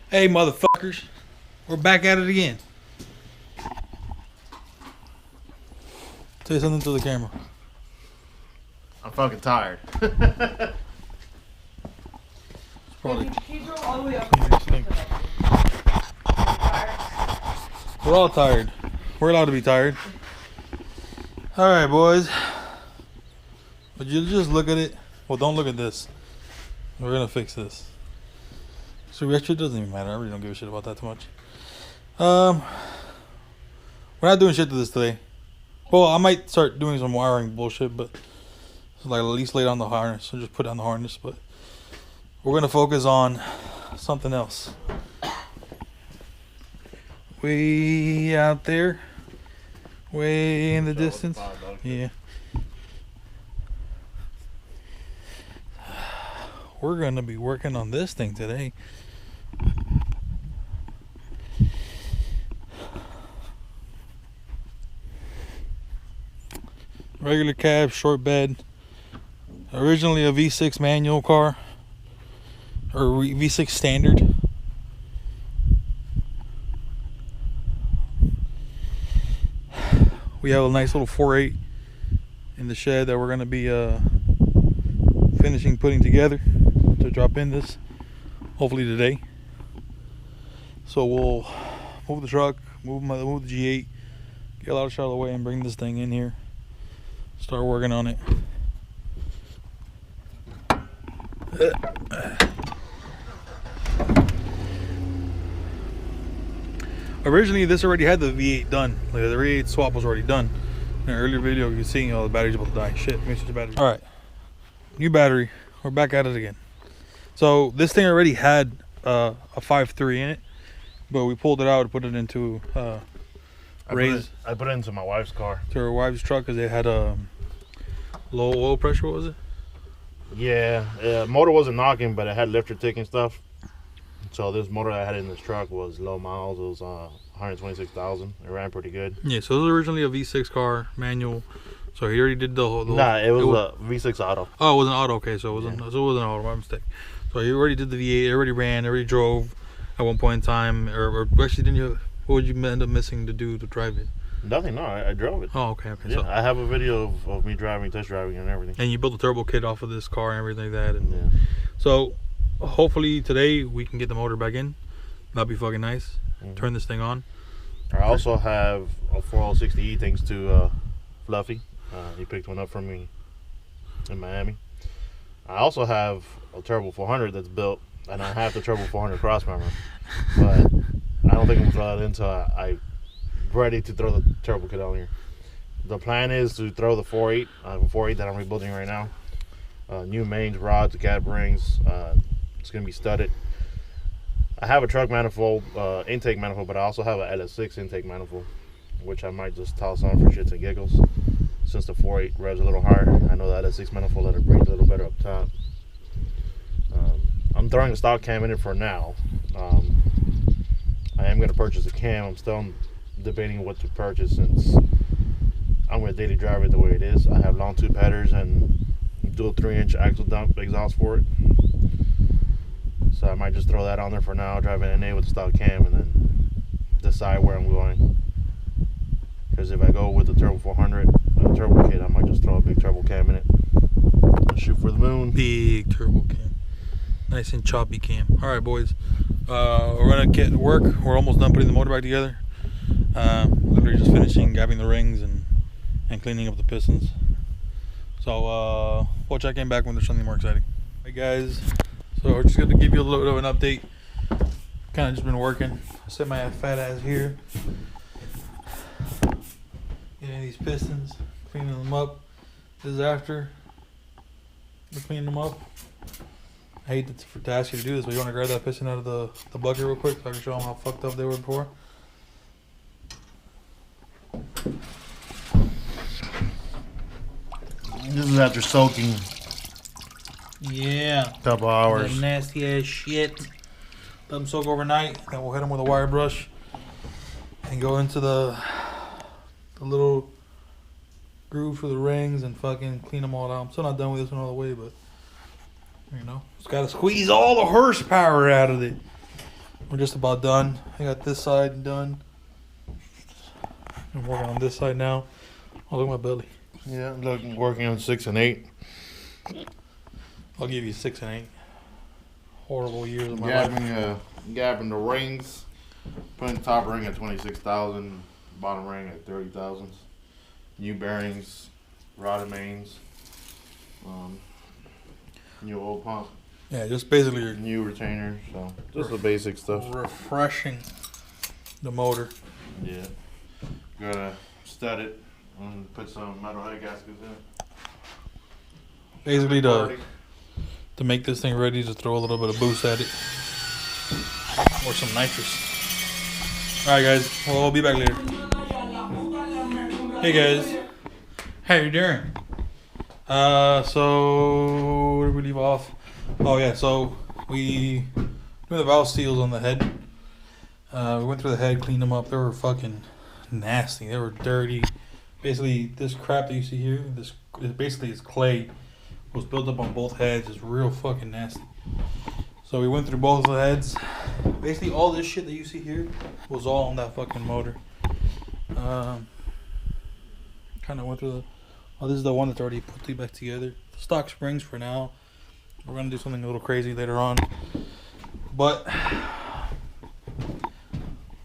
Hey, motherfuckers. We're back at it again. Say something to the camera. I'm fucking tired. Probably. He drove all the way up. We're all tired. We're allowed to be tired. Alright, boys. Would you just look at it? Well, don't look at this. We're gonna fix this. So actually, it doesn't even matter. I really don't give a shit about that too much. We're not doing shit to this today. Well, I might start doing some wiring bullshit, but like at least lay down the harness. So just put down the harness. But we're gonna focus on something else. Way out there, way in the distance. Yeah. We're gonna be working on this thing today. Regular cab, short bed. Originally a V6 manual car, or V6 standard. We have a nice little 4.8 in the shed that we're gonna be finishing putting together to drop in this, hopefully today. So we'll move the truck, move the G8, get a lot of shit out of the way, and bring this thing in here. Start working on it. Originally, this already had the V8 done. Like the V8 swap was already done. In an earlier video, you can see the battery's about to die. Shit, let me switch the battery. All right, new battery. We're back at it again. So this thing already had a 5.3 in it, but we pulled it out and put it into I put it into my wife's car. To her wife's truck because it had a low oil pressure. What was it? Yeah, motor wasn't knocking, but it had lifter tick and stuff. So this motor I had in this truck was low miles. It was 126,000. It ran pretty good. Yeah, so it was originally a V6 car, manual. So he already did the whole. Nah, it was a V6 auto. Oh, it was an auto. Okay, so it wasn't. Yeah. So it was an auto. My mistake. So he already did the V8. It already ran. Already drove at one point in time. Or actually, didn't you? What would you end up missing to do to drive it? Nothing. No, I drove it. Oh, okay. Yeah, so I have a video of me driving, test driving, and everything. And you built a turbo kit off of this car and everything like that. And yeah. So hopefully today we can get the motor back in. That'd be fucking nice. Mm-hmm. Turn this thing on. I also have a 4060E thanks to Fluffy. He picked one up from me in Miami. I also have a Turbo 400 that's built, and I have the Turbo 400 cross member, but I don't think I'm gonna throw that until I'm ready to throw the turbo kit on here. The plan is to throw the 4.8. I have a 4.8 that I'm rebuilding right now. New mains, rods, gap rings. It's gonna be studded. I have a truck manifold, intake manifold, but I also have a LS6 intake manifold, which I might just toss on for shits and giggles. Since the 4.8 revs a little higher, I know the LS6 manifold let it breathe a little better up top. I'm throwing a stock cam in it for now. I am going to purchase a cam. I'm still debating what to purchase since I'm going to daily drive it the way it is. I have long tube headers and dual 3-inch axle dump exhaust for it. So I might just throw that on there for now, drive an NA with the stock cam, and then decide where I'm going. Because if I go with the Turbo 400 turbo kit, I might just throw a big turbo cam in it and shoot for the moon. Big turbo cam. Nice and choppy cam. Alright, boys. We're going to get to work. We're almost done putting the motor back together. Literally just finishing gapping the rings and cleaning up the pistons. So we'll check in back when there's something more exciting. Hey guys, so we're just going to give you a little bit of an update. Kind of just been working. I set my fat ass here. Getting these pistons, cleaning them up. This is after we're cleaning them up. I hate to ask you to do this, but you want to grab that piston out of the bucket real quick so I can show them how fucked up they were before. This is after soaking. Yeah. Couple hours. That nasty ass shit. Let them soak overnight. Then we'll hit them with a wire brush and go into the little groove for the rings and fucking clean them all out. I'm still not done with this one all the way, but you know, just gotta squeeze all the horsepower out of it. We're just about done. I got this side done. I'm working on this side now. Oh, look at my belly. Yeah, working on 6 and 8. I'll give you 6 and 8. Horrible years of my life. Gapping the rings. Putting top ring at 26,000, bottom ring at 30,000. New bearings, rod mains, new oil pump. Yeah, just basically your new retainer. So just the basic stuff. Refreshing the motor. Yeah. Gotta stud it and put some metal head gaskets in it. Basically to make this thing ready to throw a little bit of boost at it. Or some nitrous. Alright guys, well, we'll be back later. Hey guys. How you doing? So where did we leave off? Oh yeah, so we doing the valve seals on the head. We went through the head, cleaned them up. They were fucking nasty. They were dirty. Basically, this crap that you see here, this basically is clay. Was built up on both heads. It's real fucking nasty. So we went through both of the heads. Basically, all this shit that you see here was all on that fucking motor. Kind of went through the. Oh, this is the one that's already put back together. Stock springs for now. We're gonna do something a little crazy later on. But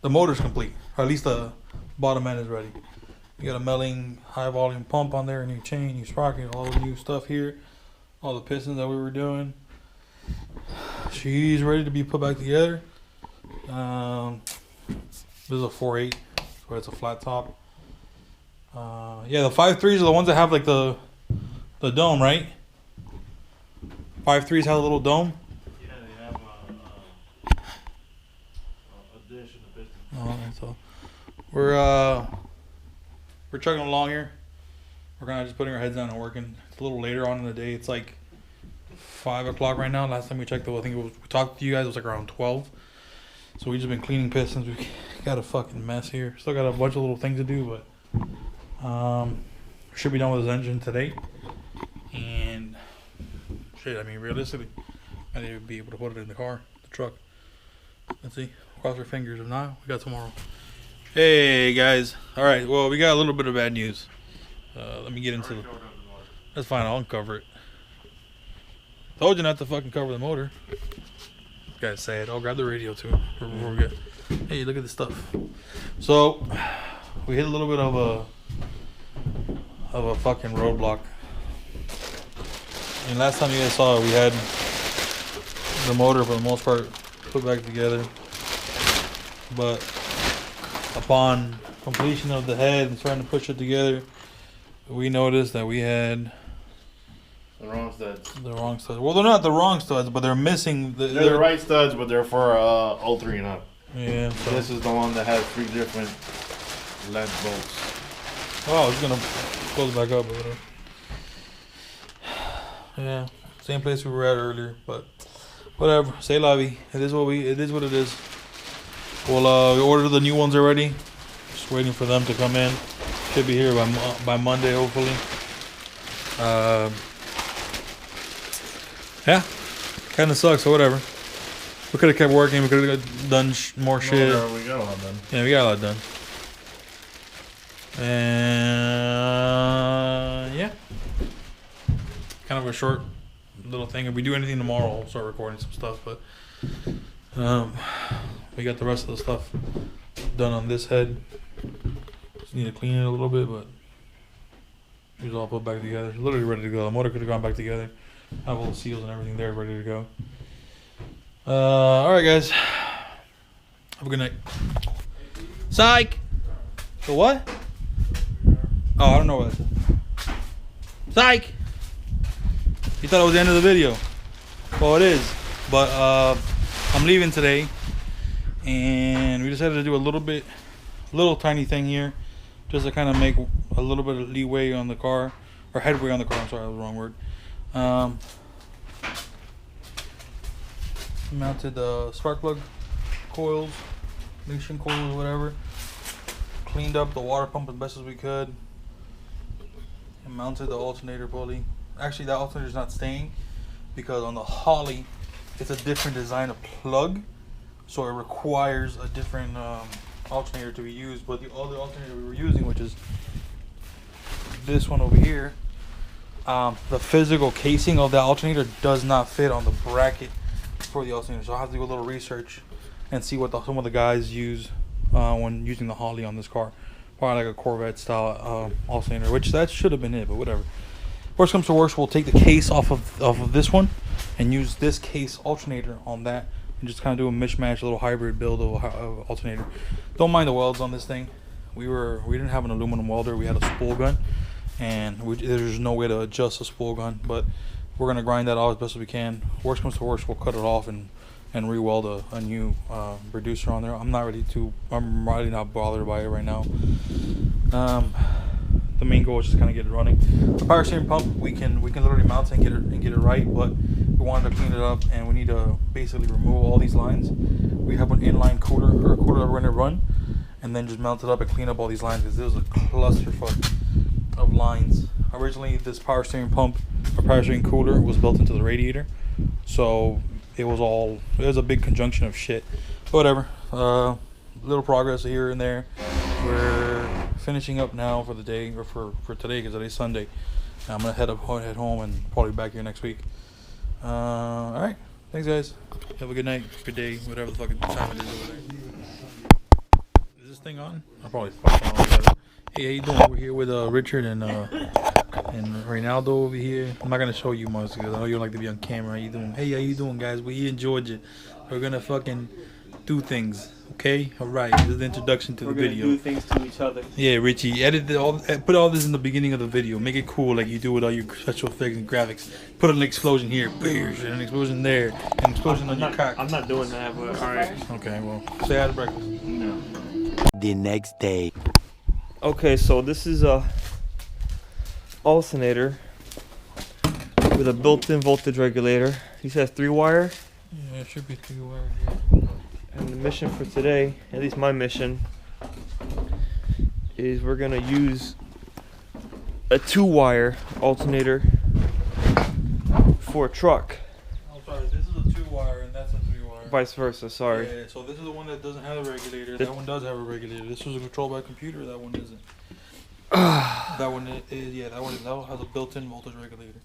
the motor's complete, or at least the bottom end is ready. You got a Melling high volume pump on there, a new chain, new sprocket, all the new stuff here. All the pistons that we were doing. She's ready to be put back together. This is a 4.8, so it's a flat top. Yeah, the 5.3s are the ones that have like the dome, right? 5.3s have a little dome. Yeah, they have a dish and a piston. Oh, so we're chugging along here. We're kind of just putting our heads down and working. It's a little later on in the day. It's like 5 o'clock right now. Last time we checked, I think we talked to you guys. It was like around 12. So we just been cleaning pistons. We got a fucking mess here. Still got a bunch of little things to do, but should be done with this engine today. And shit, I mean, realistically, I need to be able to put it in the car, the truck. Let's see. Cross our fingers. If not, we got tomorrow. Hey guys. All right. Well, we got a little bit of bad news. Let me get into the. That's fine. I'll uncover it. Told you not to fucking cover the motor. Guys, say it. I'll grab the radio too. Before we get. Hey, look at this stuff. So, we hit a little bit of a fucking roadblock. And last time you guys saw it, we had the motor for the most part put back together. But upon completion of the head and starting to push it together, we noticed that we had the wrong studs. The wrong studs. Well, they're not the wrong studs, but they're missing. They're the right studs, but they're for 03 and up. Yeah. So this is the one that has 3 different length bolts. Oh, I was gonna close it back up, but yeah, same place we were at earlier, but whatever. Say la vie. It is what it is. Well, we ordered the new ones already. Just waiting for them to come in. Should be here by Monday, hopefully. Yeah, kind of sucks, so whatever. We could have kept working. We could have done more shit. We got a lot done. Yeah, we got a lot done. And yeah, kind of a short little thing. If we do anything tomorrow, I'll start recording some stuff. But we got the rest of the stuff done on this head. Just need to clean it a little bit, but it was all put back together. Literally ready to go. The motor could have gone back together. Have all the seals and everything there, ready to go. All right, guys. Have a good night. Psych. The what? Oh, I don't know what I said. Psych. You thought it was the end of the video. Well, it is. But I'm leaving today, and we decided to do a little tiny thing here, just to kind of make a little bit of leeway on the car, or headway on the car. I'm sorry, that was the wrong word. Mounted the spark plug coils, ignition coils, whatever. Cleaned up the water pump as best as we could, and mounted the alternator pulley. Actually, that alternator is not staying because on the Holly, it's a different design of plug so it requires a different alternator to be used. But the other alternator we were using, which is this one over here, the physical casing of the alternator does not fit on the bracket for the alternator. So I have to do a little research and see what some of the guys use when using the Holley on this car. Probably like a Corvette style alternator, which that should have been it, but whatever. Worst comes to worst, we'll take the case off of this one and use this case alternator on that, and just kind of do a mishmash, a little hybrid build of alternator. Don't mind the welds on this thing. We didn't have an aluminum welder. We had a spool gun, and there's no way to adjust a spool gun. But we're gonna grind that out as best as we can. Worst comes to worst, we'll cut it off and re-weld a new reducer on there. I'm really not bothered by it right now. The main goal is just kind of get it running. The power steering pump, we can literally mount it and get it right, but we wanted to clean it up, and we need to basically remove all these lines. We have an inline cooler that we're going to run, and then just mount it up and clean up all these lines, because this is a clusterfuck of lines. Originally, this power steering pump or power steering cooler was built into the radiator, so it was a big conjunction of shit. But whatever. Little progress here and there. We're finishing up now for the day, or for today, because today's Sunday. I'm gonna head home and probably be back here next week. All right, thanks guys. Have a good night, good day, whatever the fucking time it is over there. Is this thing on? I'll probably fucking on. Hey, how you doing? We're here with Richard and Reynaldo over here. I'm not gonna show you much because I know you don't like to be on camera. How you doing? Hey, how you doing, guys? We're here in Georgia. We're gonna fucking do things. Okay, all right. This is the introduction to the video. We're gonna do things to each other. Yeah, Richie, put all this in the beginning of the video. Make it cool, like you do with all your special effects and graphics. Put an explosion here, an explosion there, an explosion on your cock. I'm not doing that, but all right. Okay, well, say hi to breakfast. No. The next day. Okay, so this is a alternator with a built-in voltage regulator. He says 3-wire. Yeah, it should be 3-wire. Yeah. And the mission for today, at least my mission, is we're gonna use a 2-wire alternator for a truck. I'm sorry, this is a 2-wire and that's a 3-wire. Vice versa, sorry. Yeah, so this is the one that doesn't have a regulator. That one does have a regulator. This was controlled by a computer. That one isn't. That one is, yeah. That one has a built-in voltage regulator.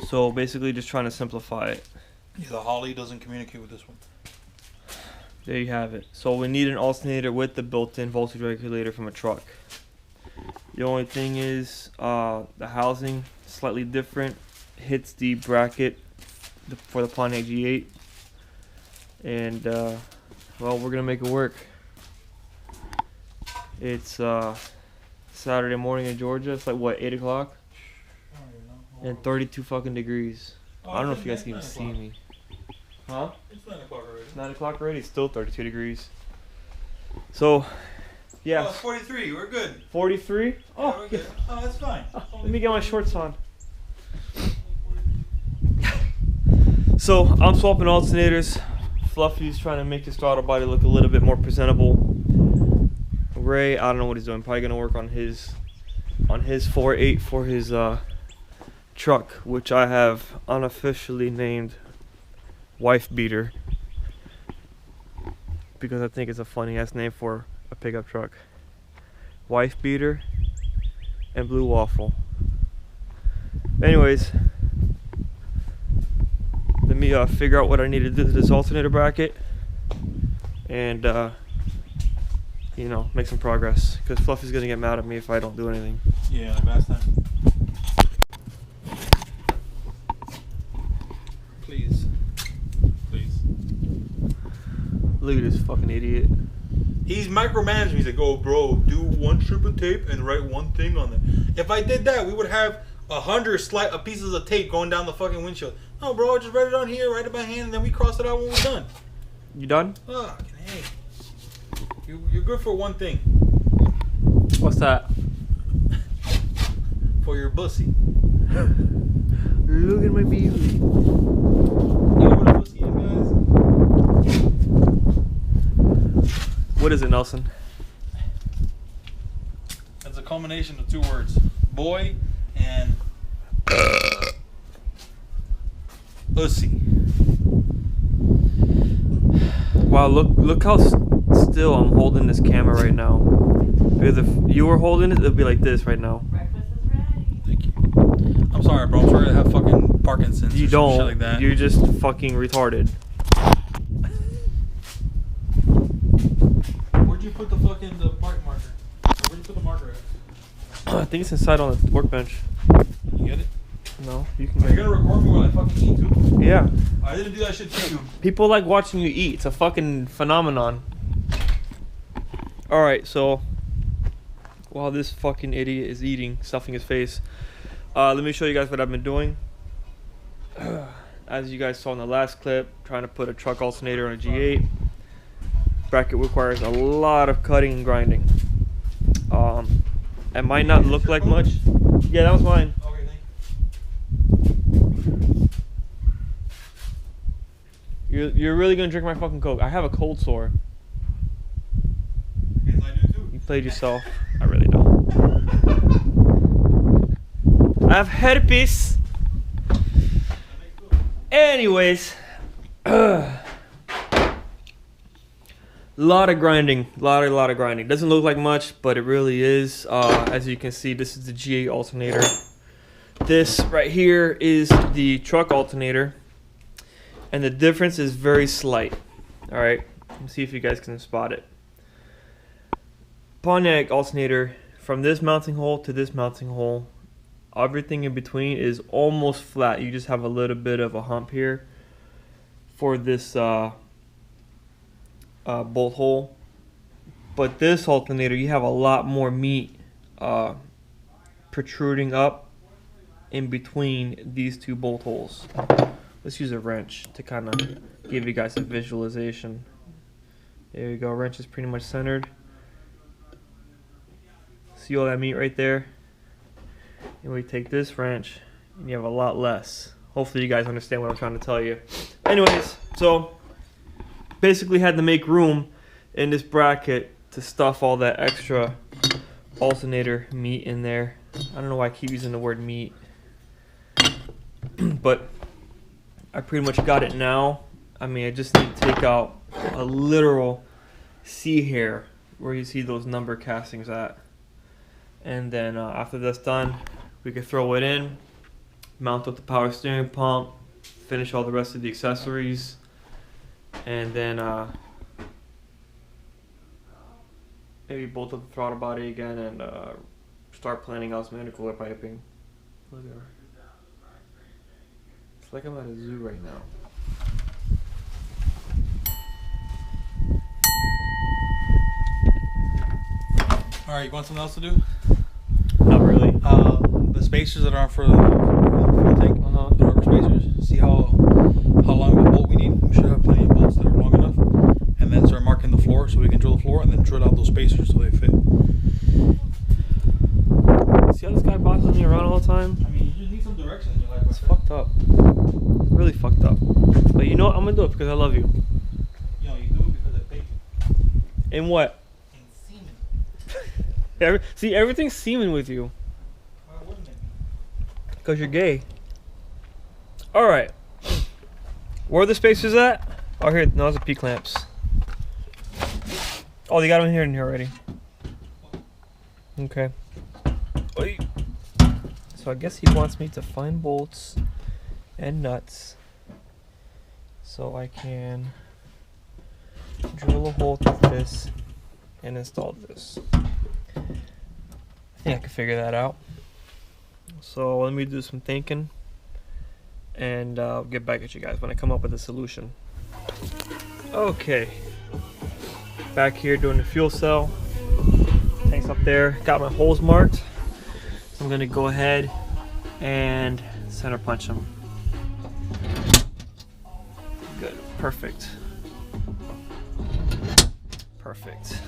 So basically, just trying to simplify it. Yeah, the Holley doesn't communicate with this one. There you have it. So we need an alternator with the built-in voltage regulator from a truck. The only thing is the housing slightly different. Hits the bracket for the Pontiac G8, and well, we're gonna make it work. It's Saturday morning in Georgia. It's like what, 8 o'clock? And 32 fucking degrees. I don't know if you guys can even see me. Huh? It's 9 o'clock already. 9 o'clock already. It's still 32 degrees. So, yeah. Oh, it's 43. We're good. 43? Yeah, Oh, we're good. Oh, that's fine. Let me get my shorts on. So I'm swapping alternators. Fluffy's trying to make his throttle body look a little bit more presentable. Ray, I don't know what he's doing. Probably gonna work on his 4.8 for his truck, which I have unofficially named Wife Beater, because I think it's a funny ass name for a pickup truck. Wife Beater and Blue Waffle. Anyways, let me figure out what I need to do to this alternator bracket, and you know, make some progress, because Fluffy's gonna get mad at me if I don't do anything. Yeah, like last time. Please. Look at this fucking idiot. He's micromanaging me. He's like, oh, bro, do one strip of tape and write one thing on it. If I did that, we would have 100 pieces of tape going down the fucking windshield. No, bro, just write it on here, write it by hand, and then we cross it out when we're done. You done? Fucking hey. You're good for one thing. What's that? For your bussy. Look at my baby. You know what a bussy is, guys? What is it, Nelson? It's a combination of two words. Boy and pussy. Wow, look how still I'm holding this camera right now. Because if you were holding it, it'd be like this right now. Breakfast is ready. Thank you. I'm sorry, bro. I'm sorry to have fucking Parkinson's You or some don't. shit like that. You're just fucking retarded. Where'd you put the fucking park marker? Where'd you put the marker at? I think it's inside on the workbench. You get it? No, you can Are you get gonna it. record me while I fucking eat too? Yeah. I didn't do that shit to you. People like watching you eat. It's a fucking phenomenon. Alright, so while this fucking idiot is eating, stuffing his face, let me show you guys what I've been doing. As you guys saw in the last clip, trying to put a truck alternator on a G8. Bracket requires a lot of cutting and grinding. It might not look like much. Yeah, that was mine. Okay, thank you. You're really gonna drink my fucking Coke. I have a cold sore. I guess I do too. You played yourself. I really don't. I have herpes. Anyways. Lot of grinding. Lot of grinding. Doesn't look like much, but it really is. As you can see, this is the G8 alternator. This right here is the truck alternator. And the difference is very slight. Alright. Let's see if you guys can spot it. Pontiac alternator, from this mounting hole to this mounting hole, everything in between is almost flat. You just have a little bit of a hump here for this bolt hole. But this alternator, you have a lot more meat protruding up in between these two bolt holes. Let's use a wrench to kind of give you guys a visualization. There you go, wrench is pretty much centered. See all that meat right there? And we take this wrench and you have a lot less. Hopefully you guys understand what I'm trying to tell you. Anyways, so basically had to make room in this bracket to stuff all that extra alternator meat in there. I don't know why I keep using the word meat. But I pretty much got it now. I mean, I just need to take out a literal C hair where you see those number castings at. And then after that's done, we can throw it in, mount up the power steering pump, finish all the rest of the accessories, and then maybe bolt up the throttle body again and start planning out some intercooler piping. Look at her. It's like I'm at a zoo right now. Alright, you want something else to do? Not really. The spacers that are for the fuel tank, the rubber spacers, see how long of a bolt we need? We should have plenty of bolts that are long enough. And then start marking the floor so we can drill the floor and then drill out those spacers so they fit. See how this guy bosses me around all the time? I mean, you just need some direction in your life. It's fucked up. Really fucked up. But you know what? I'm gonna do it because I love you. You know, you do it because I paid you. In what? In semen. See, everything's semen with you. Why wouldn't it be? Because you're gay. Alright. Where are the spacers at? Oh, here. No, those are P-clamps. Oh, they got them in here already. Okay. Oy. So I guess he wants me to find bolts and nuts so I can drill a hole through this and install this. I think I can figure that out. So let me do some thinking and I'll get back at you guys when I come up with a solution. Okay. Back here doing the fuel cell. Tanks up there. Got my holes marked. So I'm going to go ahead and center punch them. Good. Perfect. Perfect.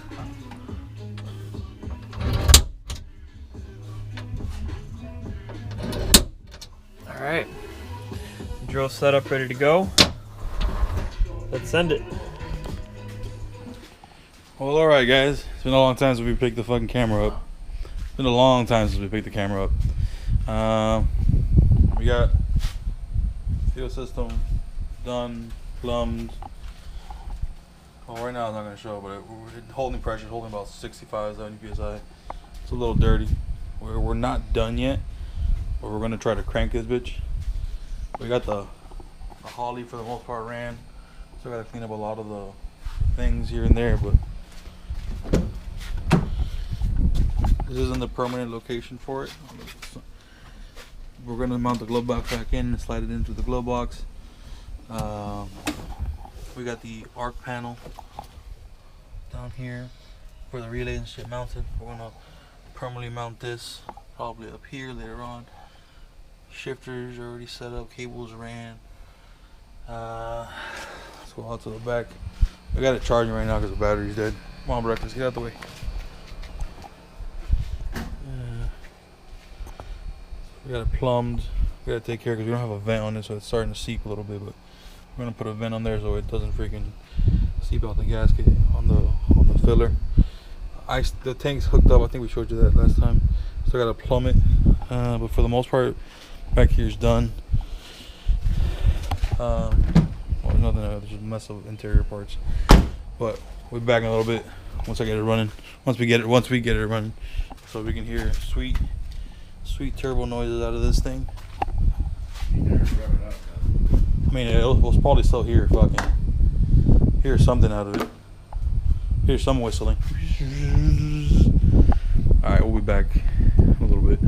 Alright. Drill set up, ready to go. Let's send it. Well, alright guys. It's been a long time since we picked the fucking camera up. It's been a long time since we picked the camera up. We got fuel system done, plumbed. Well, right now it's not going to show, but we're holding pressure, holding about 65, 70 psi. It's a little dirty. We're not done yet, but we're going to try to crank this bitch. We got the Holly for the most part ran. Still got to clean up a lot of the things here and there, but this isn't the permanent location for it. We're going to mount the glove box back in and slide it into the glove box. We got the arc panel down here for the relay and shit mounted. We're going to permanently mount this probably up here later on. Shifters are already set up, cables ran. Let's go out to the back. We got it charging right now because the battery's dead. Come on, breakfast, get out the way. We got it plumbed. We got to take care because we don't have a vent on this, so it's starting to seep a little bit. But we're gonna put a vent on there so it doesn't freaking seep out the gasket on the filler. The tank's hooked up. I think we showed you that last time. Still gotta plumb it, but for the most part, back here's done. Well, there's nothing. There's just a mess of interior parts. But we're back in a little bit once I get it running. Once we get it running, so we can hear sweet turbo noises out of this thing. I mean, it was probably still here. Fucking hear something out of it. Hear some whistling. All right, we'll be back in a little bit.